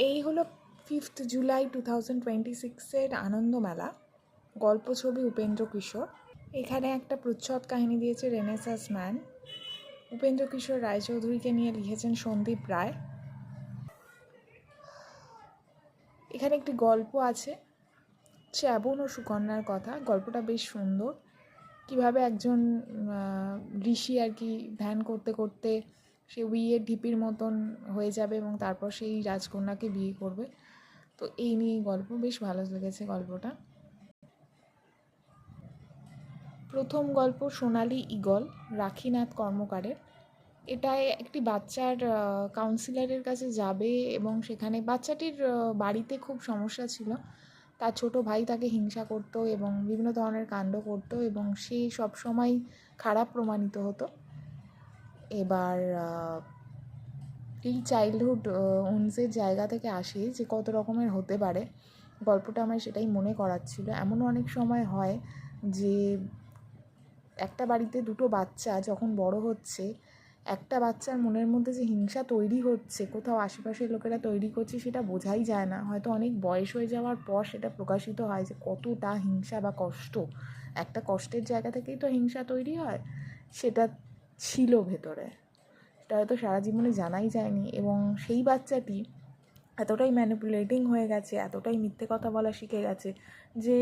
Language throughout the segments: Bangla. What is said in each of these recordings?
এই হলো 5th জুলাই 2026 আনন্দমেলা, গল্প ছবি উপেন্দ্র কিশোর। এখানে একটা প্রচ্ছদ কাহিনী দিয়েছে রেনেসাস ম্যান। উপেন্দ্র কিশোর রায়চৌধুরীকে নিয়ে লিখেছেন সন্দীপ রায়। এখানে একটি গল্প আছে চ্যাবন ও সুকন্যার কথা। গল্পটা বেশ সুন্দর, কিভাবে একজন ঋষি আর কি ধ্যান করতে করতে সে উইয়ের ঢিপির মতন হয়ে যাবে এবং তারপর সেই রাজকন্যাকে বিয়ে করবে। তো এই নিয়ে গল্প, বেশ ভালো লেগেছে গল্পটা। প্রথম গল্প সোনালি ঈগল, রাখিনাথ কর্মকারের। এটায় একটি বাচ্চার কাউন্সিলরের কাছে যাবে এবং সেখানে বাচ্চাটির বাড়িতে খুব সমস্যা ছিল। তার ছোট ভাই তাকে হিংসা করতো এবং বিভিন্ন ধরনের কাণ্ড করতো এবং সে সবসময় খারাপ প্রমাণিত হতো। এবার এই চাইল্ডহুড উন্সের জায়গা থেকে আসে যে কত রকমের হতে পারে। গল্পটা আমার সেটাই মনে করাচ্ছিল। এমনও অনেক সময় হয় যে একটা বাড়িতে দুটো বাচ্চা যখন বড় হচ্ছে, একটা বাচ্চার মনের মধ্যে যে হিংসা তৈরি হচ্ছে, কোথাও আশেপাশের লোকেরা তৈরি করছে, সেটা বোঝাই যায় না। হয়তো অনেক বয়স হয়ে যাওয়ার পর সেটা প্রকাশিত হয় যে কতটা হিংসা বা কষ্ট, একটা কষ্টের জায়গা থেকেই তো হিংসা তৈরি হয়। সেটা ছিল ভেতরে, সেটা হয়তো সারা জীবনে জানাই যায়নি। এবং সেই বাচ্চাটি এতটাই ম্যানিপুলেটিং হয়ে গেছে, এতটাই মিথ্যে কথা বলা শিখে গেছে যে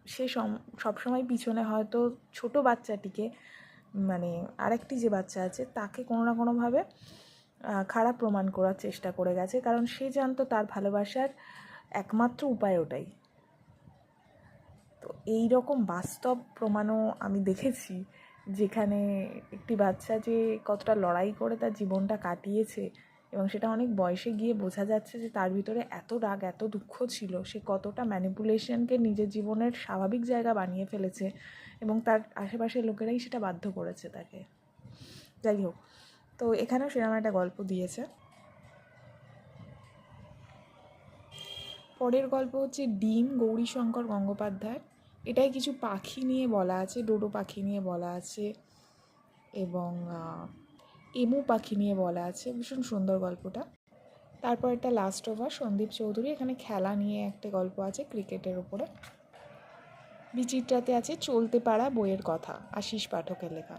সে সবসময় পিছনে হয়তো ছোট বাচ্চাটিকে, মানে আরেকটি যে বাচ্চা আছে তাকে কোনো না কোনোভাবে খারাপ প্রমাণ করার চেষ্টা করে গেছে, কারণ সে জানতো তার ভালোবাসার একমাত্র উপায় ওটাই। তো এই রকম বাস্তব প্রমাণও আমি দেখেছি, যেখানে একটি বাচ্চা যে কতটা লড়াই করে তার জীবনটা কাটিয়েছে এবং সেটা অনেক বয়সে গিয়ে বোঝা যাচ্ছে যে তার ভিতরে এত রাগ, এত দুঃখ ছিল, সে কতটা ম্যানিপুলেশনকে নিজের জীবনের স্বাভাবিক জায়গা বানিয়ে ফেলেছে এবং তার আশেপাশের লোকেরাই সেটা বাধ্য করেছে তাকে। যাই হোক, তো এখানেও সেরকম একটা গল্প দিয়েছে। পরের গল্প হচ্ছে ডিম, গৌরীশঙ্কর গঙ্গোপাধ্যায়। এটাই কিছু পাখি নিয়ে বলা আছে, ডোডো পাখি নিয়ে বলা আছে এবং এমু পাখি নিয়ে বলা আছে। ভীষণ সুন্দর গল্পটা। তারপর একটা লাস্ট ওভার, সন্দীপ চৌধুরী। এখানে খেলা নিয়ে একটা গল্প আছে ক্রিকেটের উপরে। বিচিত্রাতে আছে চলতে পারা বইয়ের কথা, আশিস পাঠকের লেখা।